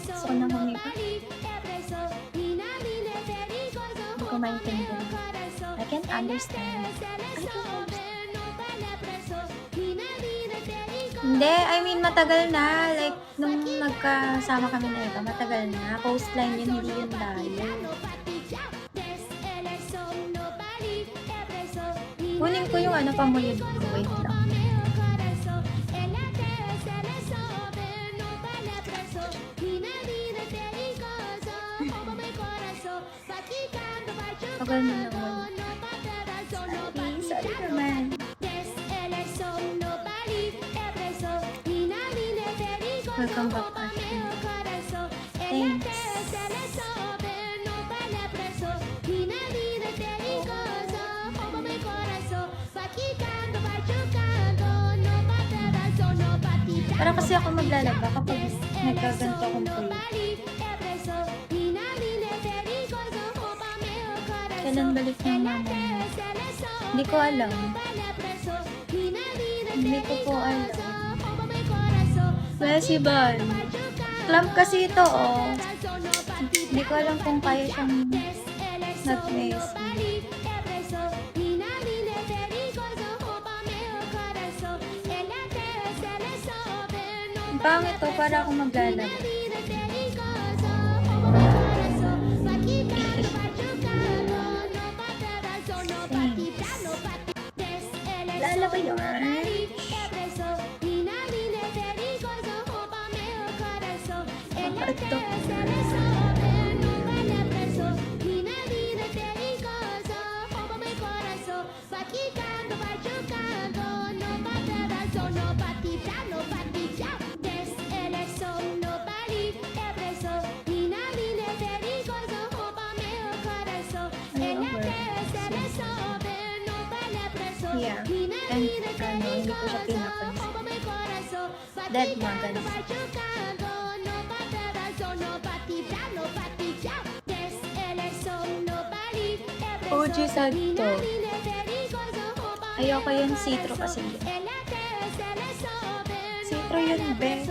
Gusto ko nang humipa. Hindi ko maintindihan. I can't understand. Hindi, I mean matagal na. Like, nung nagkasama kami na iba, matagal na. Postline yun, hindi yun layo. Kunin ko yung ano, pamuyod ko. Wait lang. Tagal na naman. Sorry naman. Welcome back, Ashley. Thanks. Para kasi ako maglalaba kapag nagkaganto akong puyo. Kailan balik ng mama mo? Hindi ko alam. Hindi ko po alam. Festival. Clamp kasi ito, oh. Hindi ko alam kung kaya siyang nag-mess. Ang pangit to, para ako maglalaba. Lalaba yun. Ito. Yeah. And ano, hindi ko siya pinapansin. Dead magans. OG Santo. Ayoko yung citro kasi yun. Citro yun, be.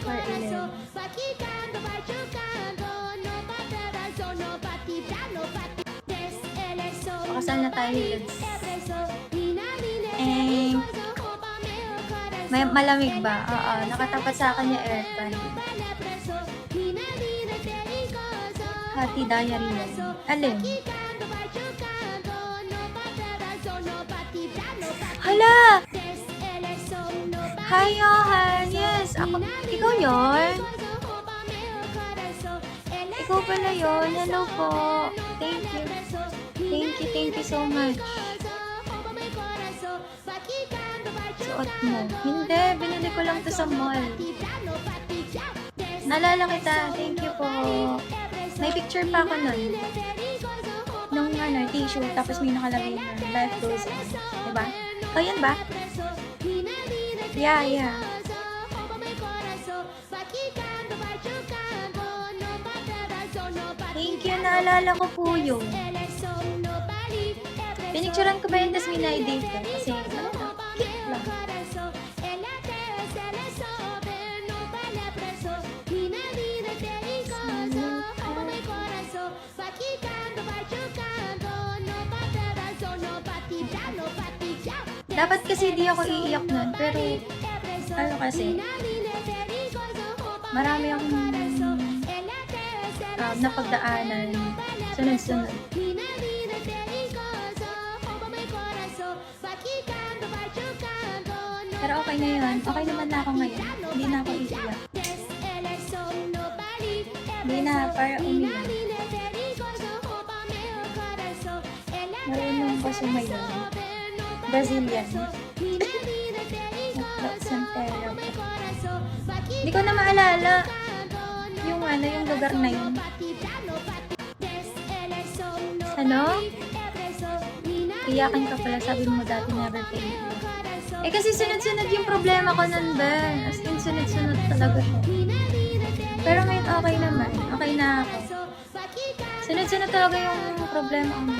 For 11. Pakasal na tayo, Lids. May malamig ba? Oo, nakatapat sa akin yung aircon. Hati diary yan. Alin? Hala! Hi, Johan! Yes! Ako, ikaw yun? Ikaw pala yun. Hello po. Thank you. Thank you so much. Suot mo. Hindi, binili ko lang to sa mall. Naalala kita. Thank you po. May picture pa ako nun. Nung ano, tissue, tapos may nakalagay na life goes on. Diba? O, yan ba? Yeah. Thank you, naalala ko po yun. Pinicturean ko ba yun, tas may na-edit ko? Kasi, ano na, cute lang. Dapat kasi di ako iiyak nun, pero ano kasi, marami akong napagdaanan, sunod-sunod. Pero okay na yun. Okay naman na ako ngayon. Hindi na ako iiyak. Hindi na, para umiyak. Marunong ko sumayaw. Brazilian. Santero. Hindi ko na maalala yung ano, yung lugar na yun. Ano? Iyakan ka pala, sabi mo dati never paid. Eh kasi sunod-sunod yung problema ko nun ba? As in sunod-sunod talaga siya. Pero ngayon okay naman. Okay na ako. Sunod-sunod talaga yung problema ko.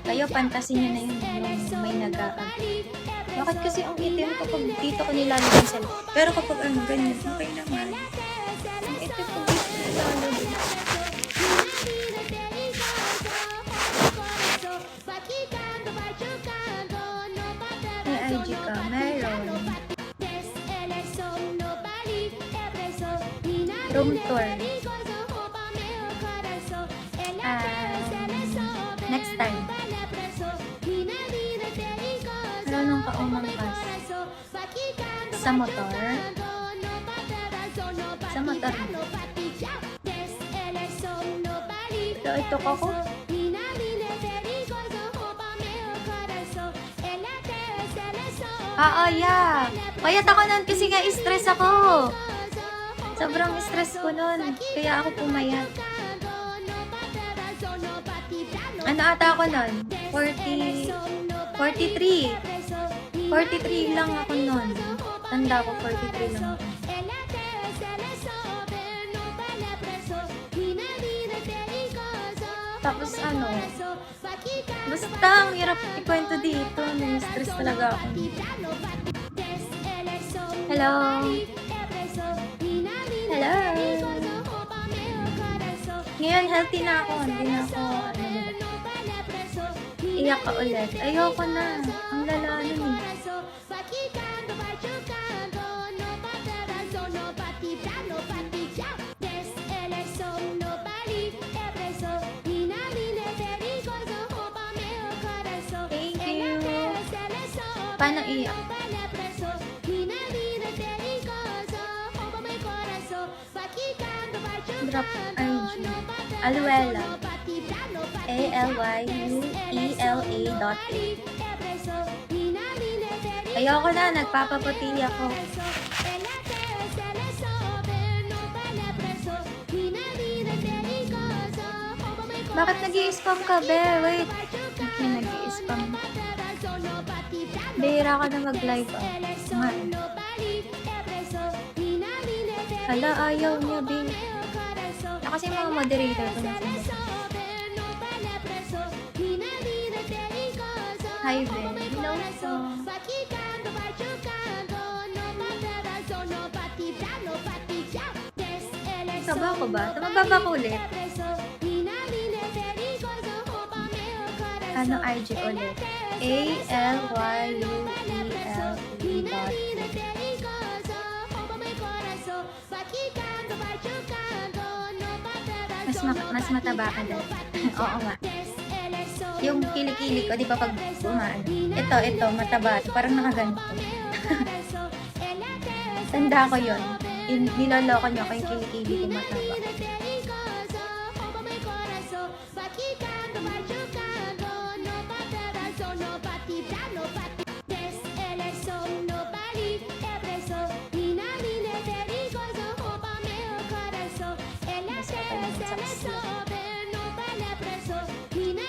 Kayo, pantasin nyo na yun yung may nag-a-agree. Bakit kasi ang itim kapag dito ko nilalagay sa loob? Pero kapag ano, ganyan, okay naman. Ang itim ko dito nilalagay. May IG ka? Meron. Room tour. Next time. Ano nung kaumangkas? Sa motor? Sa motor. Ito ko. Yeah. Payat ako nun kasi nga stress ako. Sobrang stress ko nun. Kaya ako pumayat. Ano ata ako nun? 43 lang ako nun. Tanda ko, 43 lang ako. Tapos ano, basta ang hirap ikwento dito. Na-stress talaga ako. Hello? Hello? Ngayon, healthy na ako. Hindi na ako, iyak ka ulit. Ayoko na. Ang lala nun eh. Thank you. Paano iyak? Drop IG. Aluela. ALYUELA.A. Ayoko na, nagpapaputi ako. Bakit nag-i-spam ka, be? Wait. Bakit nag-i-spam? Bihira ka na mag-live, Nga. Hala, ayaw niya, be. Kasi mga moderator ko na sinasabi. Hi, Ben. Hello po. Taba ko ba? Tumababa ko ulit. Ano IG ulit? ALYUELE.A. Mas mataba ka dahil. Oo nga. Yung kilikili ko, di ba pag umaan? Ito, mataba. Parang nakaganto. Tanda ko yun. Niloloko niyo ako yung kilikili ko mataba.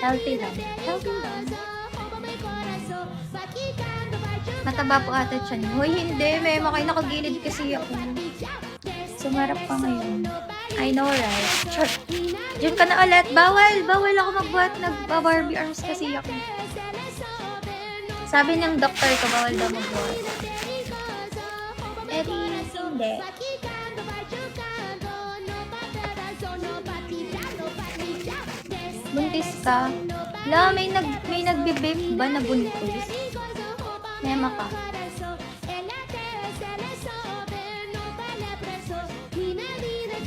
Healthy lang. Mataba po ata siya. Hoy, hindi. May makay nakagilid kasi ako. Sumarap pa ngayon. I know, right? Sure. Diyan ka na ulit. Bawal ako magbuhat. Nagba-Barbie arms kasi ako. Sabi ng doktor ko, bawal daw magbuhat. Hindi. Buntis ka? La, may nagbe-babe ba na buntis? Mema ka.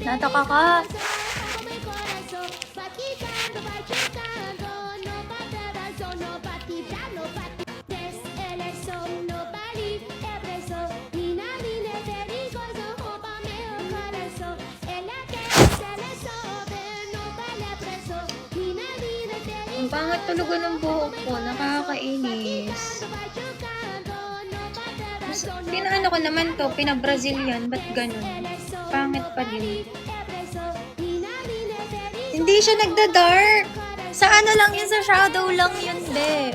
Nataka ka. Ang pangit tulugan ng buhok ko, nakakainis. Pinaano ko naman to, pina-Brazilian, ba't ganun? Pangit pa din. Hindi siya nagda-dark. Sa ano lang yun, sa shadow lang yun, be.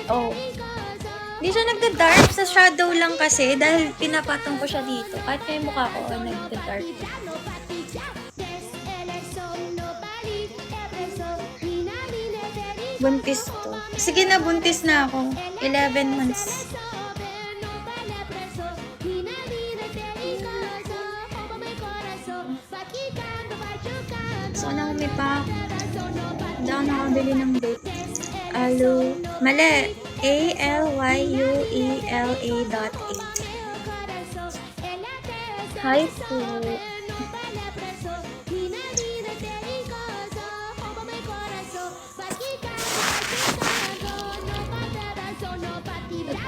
Oh. Hindi siya nagda-dark, sa shadow lang kasi dahil pinapatong ko siya dito. Kahit may mukha ko, nagda-dark. Buntis to. Sige na, buntis na ako. 11 months. So, na may pa. Hindi ako nakabili ng date. Mali. ALYUELA.8. Hi po.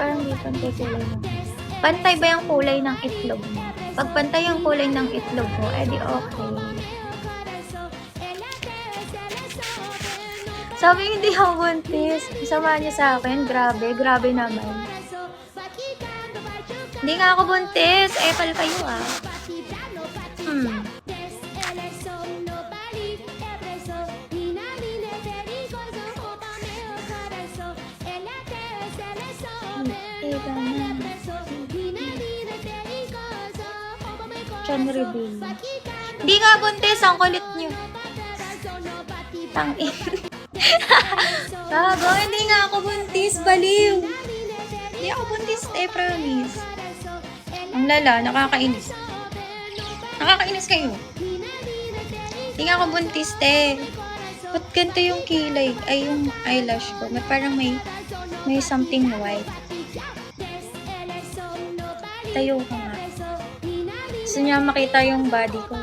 Parang di pantay kulay mo. Pantay ba yung kulay ng itlog mo? Pag pantay yung kulay ng itlog mo, edi okay. Sabi hindi ako buntis. Sama niya sa akin. Grabe naman. Hindi nga ako buntis. Epal kayo ah. Chan reveal. Hindi nga buntis. Ang kulit niyo. Tangin. Gago, hindi nga ako buntis. Baliw. Hindi ako buntis, promise. Ang lala, nakakainis. Nakakainis kayo. Hindi nga ako buntis, Ba't ganito yung kilay? Ay, yung eyelash ko. Parang may something white. Tayo ko nga. Gusto niya makita yung body ko.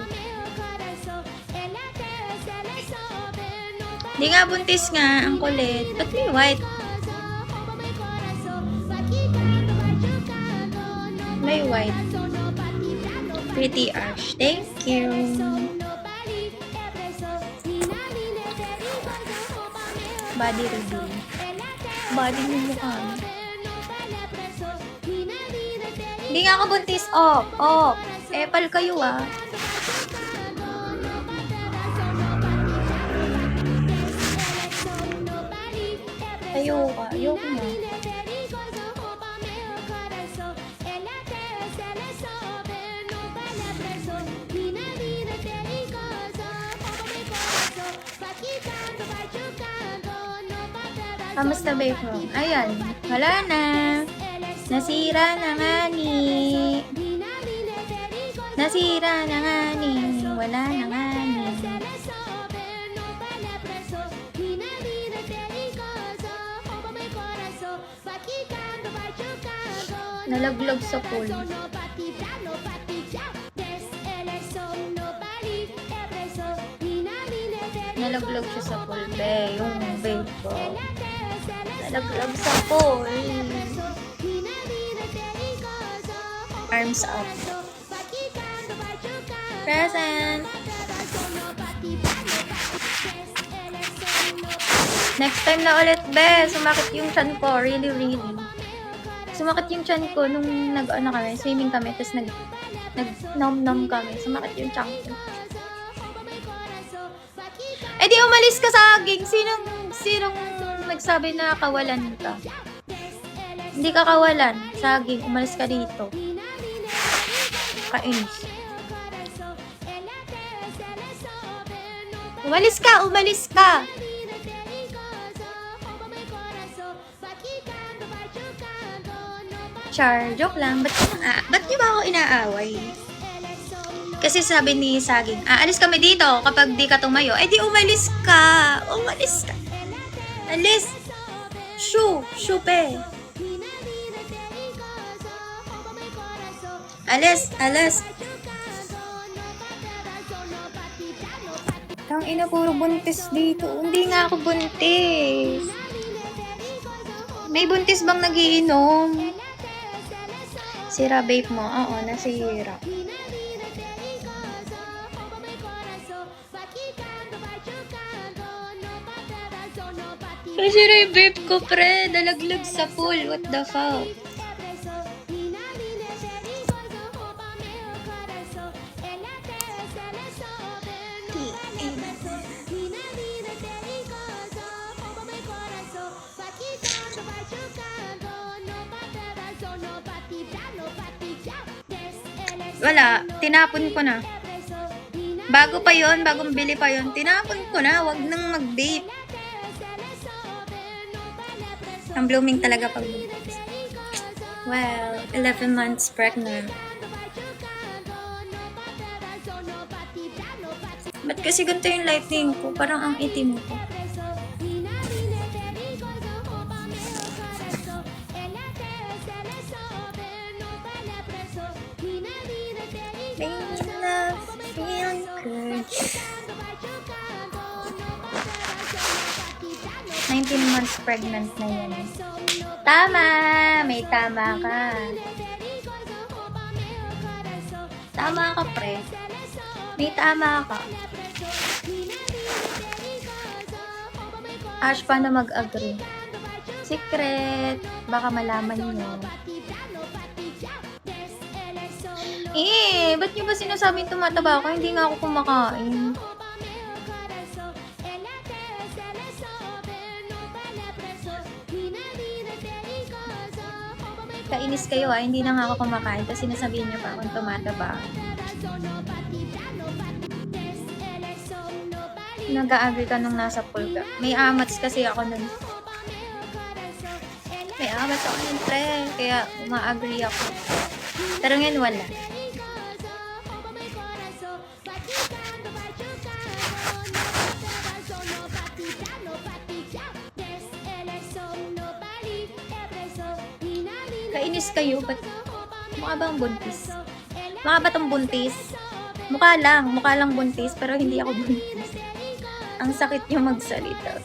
Hindi nga buntis nga. Ang kulit. Ba't may white? May white. Pretty Ash. Thank you. Body reveal. Body mo mukha. Hindi nga ako buntis. Epal kayo ah. Ayoko na. Kamusta ba yung ayan, wala na. Nasira na nga ni. Wala na nga ni. Nalaglag sa pool. Nalaglag siya sa pool, yung babe ko. Nalaglag sa pool. Arms up. Present. Next time na ulit, sumakit yung chan ko. Really. Sumakit yung chan ko nung kami, swimming kami, tapos nag-nom-nom kami. Sumakit yung chan ko. Eh di umalis ka sa aging. Sinong nagsabi na kawalan ka? Hindi ka kawalan. Saging, umalis ka dito. Kainis. Umalis ka! Char, joke lang. Ba't niyo ba ako inaaway? Kasi sabi ni Saging, aalis kami dito kapag di ka tumayo. Eh di umalis ka! Alis! Shupe! Alis! Tang ina, puro buntis dito. Hindi nga ako buntis. May buntis bang nagiinom? Sira babe mo? Oo, nasira. Nasira yung babe ko, pre. Nalaglag sa pool. What the fuck? Wala, tinapon ko na. Bago pa yon, bagong bili pa yon, tinapon ko na, wag nang mag-vape. Ang blooming talaga pag well, 11 months pregnant. Ba't kasi ganito yung lighting ko? Parang ang itim ko. Baby love, feel good. 19 months pregnant na yan. Tama! May tama ka. Tama ka, pre. May tama ka. Ash, paano mag-agree? Secret. Baka malaman nyo. Ba't nyo ba sinasabing tumataba ako? Hindi nga ako kumakain. Kainis kayo hindi na nga ako kumakain tapos sinasabihin nyo pa akong tumataba. Nag-a-agree ka nung nasa pulga. May amats kasi ako nun. May amats ako nun, pre. Kaya ma-agree ako. Pero ngayon wala. Kainis kayo, ba't mukha bang buntis? Mukha ba tong buntis? Mukha lang buntis, pero hindi ako buntis. Ang sakit nyo magsalita.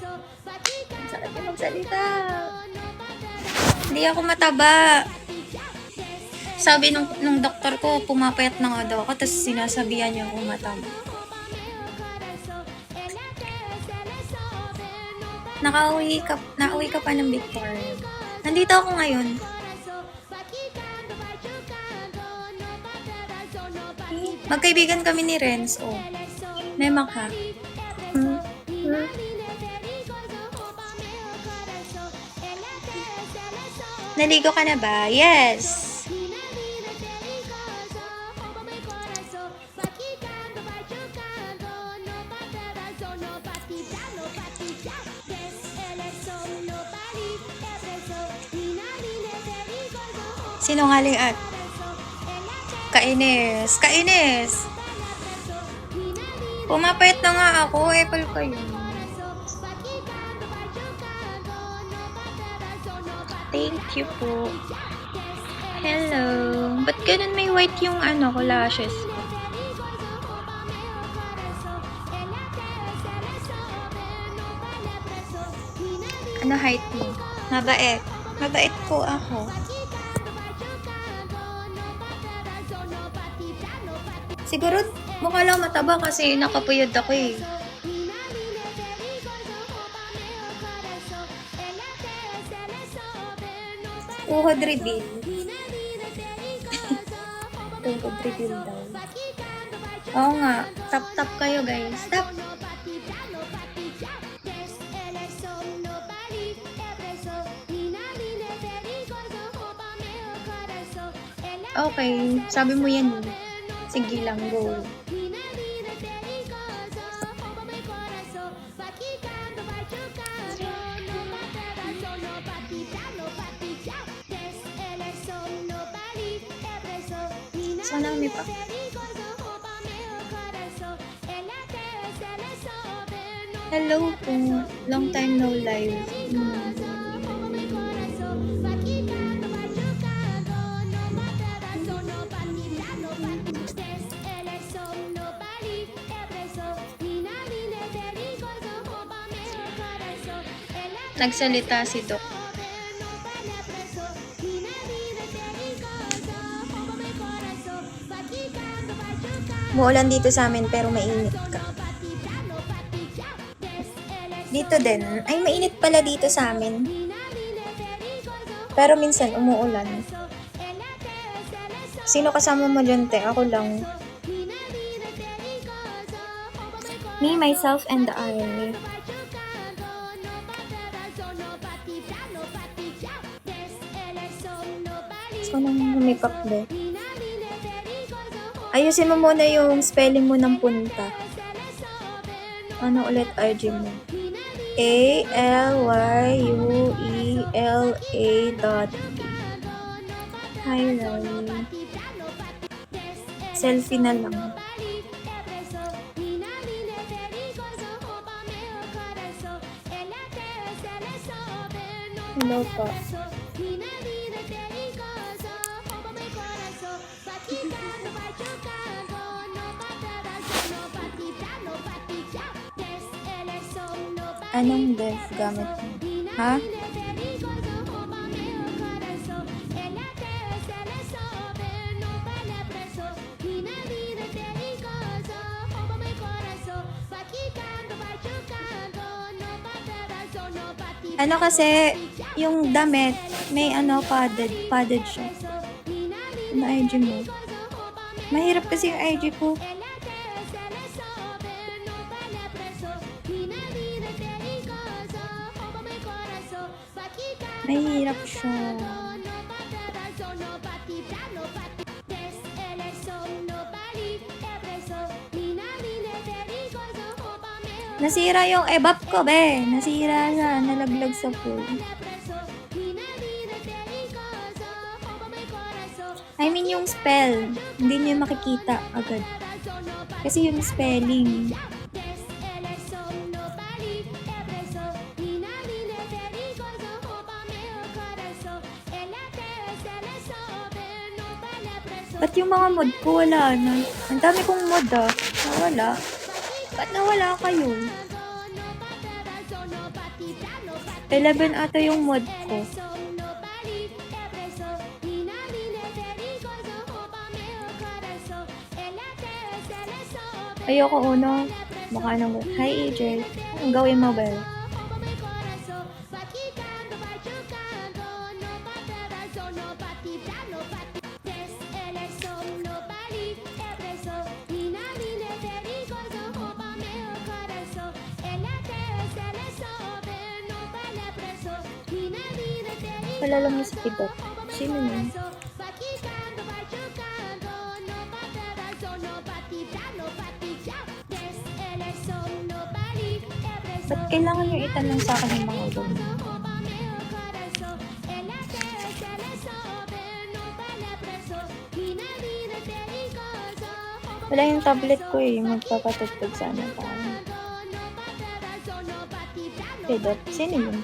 Ang sakit nyo magsalita. Hindi ako mataba. Sabi nung doktor ko, pumapayat na nga daw ako, tapos sinasabihan niya ako mataba. Nakauwi ka pa ng Victoria. Nandito ako ngayon. Magkaibigan kami ni Renz. Nemak ha. Naligo ka na ba? Yes! Sinungaling at Kainis! Pumapayat na nga ako, Apple kayo. Thank you po. Hello. Ba't ganun may white yung lashes ko? Ano height mo? Mabait. Mabait po ako. Siguro, mukha lang mataba kasi nakapuyod ako eh. Tuhod reveal. Tuhod reveal daw. Oo nga. Tap kayo guys. Tap. Okay. Sabi mo yan eh. Sige lang, go. Sana may pa. Hello po. Long time no live. Nagsalita si Doc. Muulan dito sa amin pero mainit ka. Dito din. Ay, mainit pala dito sa amin. Pero minsan umuulan. Sino kasama mo dyan, te? Ako lang. Me, myself, and I. Gusto ko nang humipap ba? Ayusin mo muna yung spelling mo ng punta. Ano ulit IG mo? ALYUELA.P. Hi, Ray. Selfie na lang. Hello po. Anong dev gamit mo? Ha? Ano kasi, yung damit, may padded siya. Ano IG mo? Mahirap kasi yung IG ko. Mahirap siya. Nasira yung ebap ko, be. Nasira siya. Nalaglag sa pool. I mean yung spell. Hindi niyo makikita agad. Kasi yung spelling. Ba't yung mga mod ko wala na? Ang dami kong mod nawala. Ba't nawala kayo? 11 ata yung mod ko. Ayoko uno. Mukha nang hi AJ. Ang gawin mo ba? Wala lang yung sa Pidot. Sino yun? Ba't kailangan nyo itanong sa akin yung mga doon? Wala yung tablet ko magpapatugtog sana tayo. Pidot? Sino yun?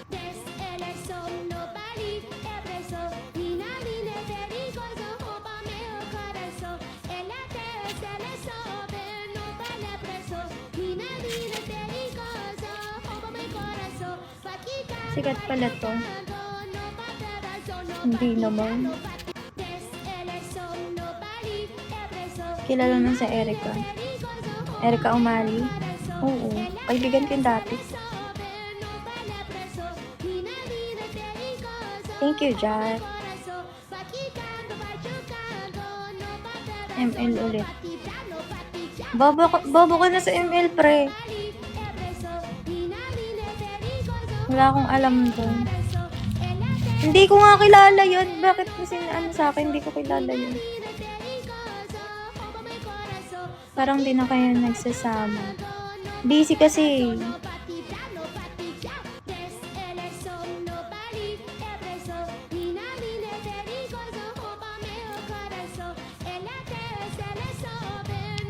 Sikat pala to. Hindi naman. Kilala na sa Erica. Erica Umali. Oo. Kaibigan ko yung dati. Thank you, Jack. ML ulit. Bobo ka na sa ML, pre. Wala akong alam doon. Hindi ko nga kilala yun. Bakit kasi sa akin, hindi ko kilala yun. Parang di na kayo nagsasama. Busy kasi.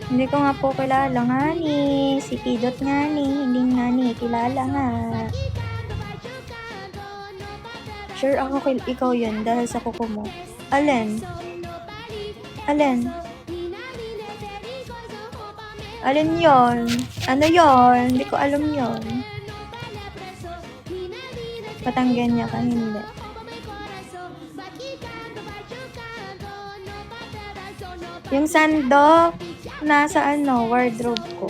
Hindi ko nga po kilala nga ni. Si Pidot nga ni. Hindi nga ni. Kilala nga. Sure ako ikaw yun dahil sa kuko mo. Alin? Alin? Alin yon? Ano yon? Hindi ko alam yon. Patanggan niya ka, hindi. Yung sando, nasa wardrobe ko.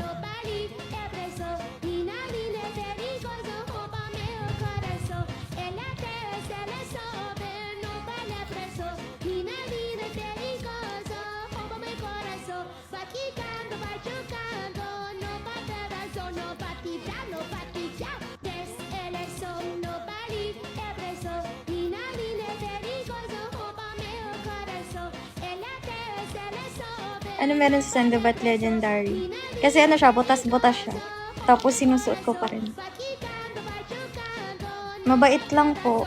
Ano meron sa Sandobat Legendary? Kasi ano siya, butas-butas siya. Tapos sinusuot ko pa rin. Mabait lang po.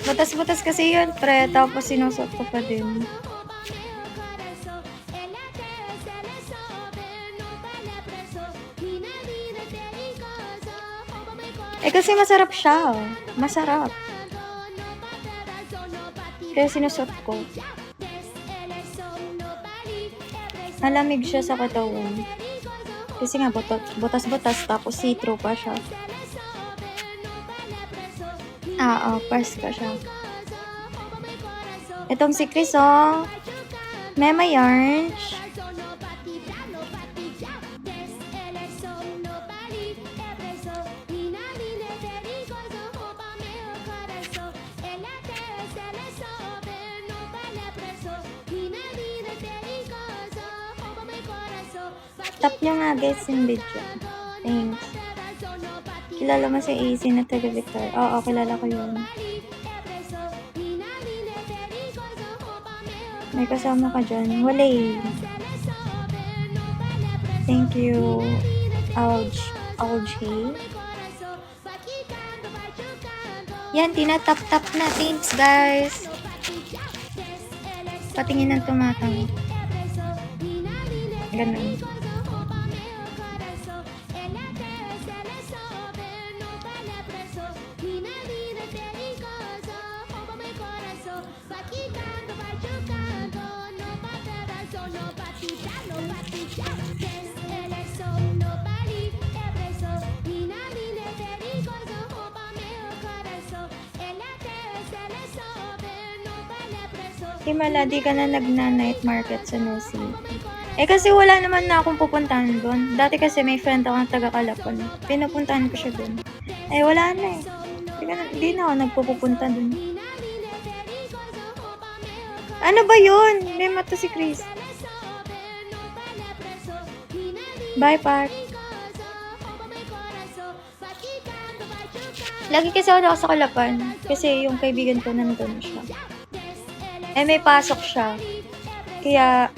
Butas-butas kasi yun, pre. Tapos sinusuot ko pa din. Eh kasi masarap siya. Masarap. Kaya sinusuot ko. Malamig siya sa katawan. Kasi nga butas-butas tapos see-through pa siya. Pasko siya. Itong si Chris, oh. Mema Yarns. Tap nyo nga guys yung video. Thanks. Kilala mo si AC na taga Victor? Oo, kilala ko yun. May kasama ka dyan. Wala eh. Thank you. Algie. Yan, tinatap-tap na. Thanks guys. Patingin ng tumatang. Ganun. Himala, di ka na nagna-night market sa New City. Eh kasi wala naman na akong pupuntahan doon. Dati kasi may friend akong taga-Calapon. Pinupuntahan ko siya doon. Eh wala na eh. Di na ako nagpupunta doon. Ano ba yun? May mata si Chris. Bye, Pat. Lagi kasi ako sa Calapan. Kasi yung kaibigan ko nandun siya. Eh, may pasok siya. Kaya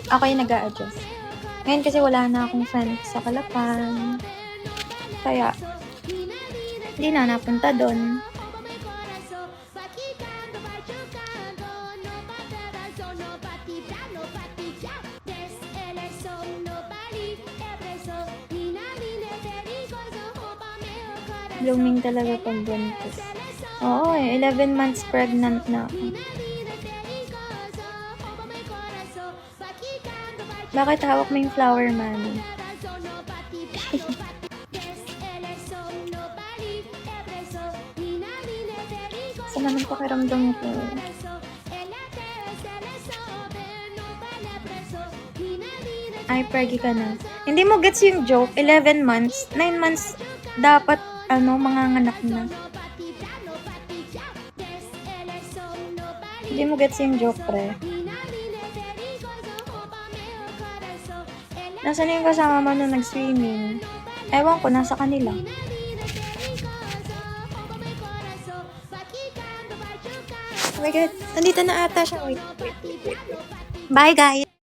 ako yung nag-a-adjust. Ngayon kasi wala na akong friend sa Calapan. Kaya, hindi na napunta doon. Blooming talaga pag buntis. Oo eh, 11 months pregnant na ako. Bakit hawak mo yung flower, mami? Saan naman pakiramdam ko? Ay, preggy ka na. Hindi mo gets yung joke. 11 months. 9 months dapat, manganganak na. Hindi mo gets yung joke, pre. Nasaan yung kasama mo nung nag-swimming? Ewan ko, nasa kanila. Oh my God, nandito na ata siya. Wait. Bye, guys!